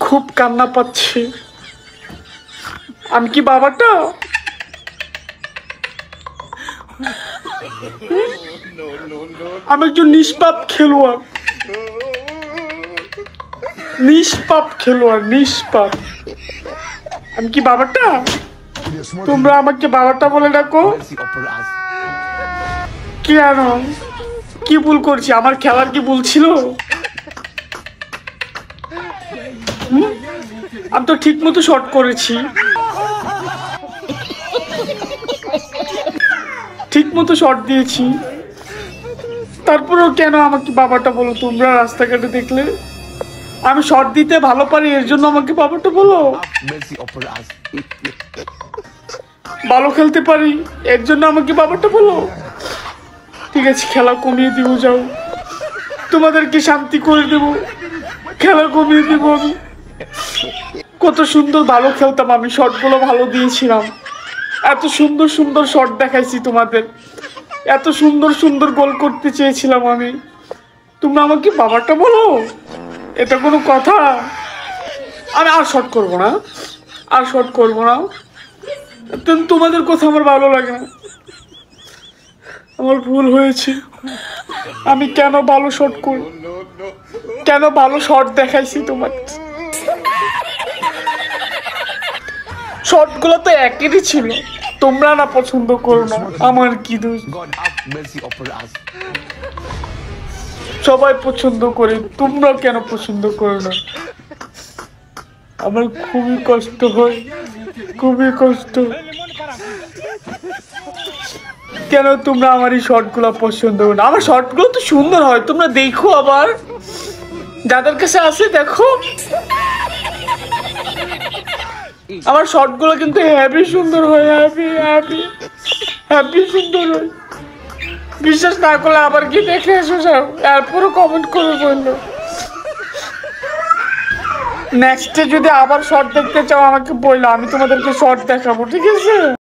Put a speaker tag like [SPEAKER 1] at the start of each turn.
[SPEAKER 1] খুব কান্না পাচ্ছে। আমি কি বাবাটা? আমি একজন নিষ্পাপ খেলোয়াড়, নিষ্পাপ। আমি কি বাবাটা? তোমরা আমাকে বাবাটা বলে ডাকো কেন? কি ভুল করছি? আমার খেলার কি ভুল ছিল? আমি তো ঠিক মতো শট করেছি, ঠিক মতো শট দিয়েছি, তারপরেও কেন আমাকে বাবাটা বলো? তোমরা রাস্তাঘাটে দেখলে আমি শট দিতে ভালো পারি, এর জন্য আমাকে বাবাটা বলো? ভালো খেলতে পারি এর জন্য আমাকে বাবাটা বলো? ঠিক আছে, খেলা কমিয়ে দিব, যাও, তোমাদেরকে শান্তি করে দেব, খেলা কমিয়ে দেব। আমি কত সুন্দর ভালো খেলতাম, আমি শটগুলো ভালো দিয়েছিলাম, এত সুন্দর সুন্দর শট দেখাইছি তোমাদের, এত সুন্দর সুন্দর গোল করতে চেয়েছিলাম আমি, তোমরা আমাকে বাবাটা বলো? এটা কোনো কথা? আমি আর শট করবো না, আর শট করবো না। তোমাদের কথা আমার ভালো লাগে না, আমার ভুল হয়েছে। আমি কেন ভালো শট করি, কেন ভালো শট দেখাইছি তোমার? শটগুলো তো একই ছিল, তোমরা না পছন্দ করো না, আমার কি দোষ? সবাই পছন্দ করে, তোমরা কেন পছন্দ করো না? আমার খুবই কষ্ট হয়, খুবই কষ্ট। কেন তোমরা আমার এই শর্টগুলো পছন্দ করো না? আমার শর্টগুলো তো সুন্দর হয়, তোমরা দেখো, আবার যাদের কাছে আছে দেখো, আমার শর্টগুলো কিন্তু হ্যাপি সুন্দর হয়, হ্যাপি সুন্দর হয়। বিশ্বাস না করলে আবার কি দেখে এসো, যাও, এরপরও কমেন্ট করে বললো। নেক্সটে যদি আবার শর্ট দেখতে চাও আমাকে বললো, আমি তোমাদেরকে শর্ট দেখাবো, ঠিক আছে?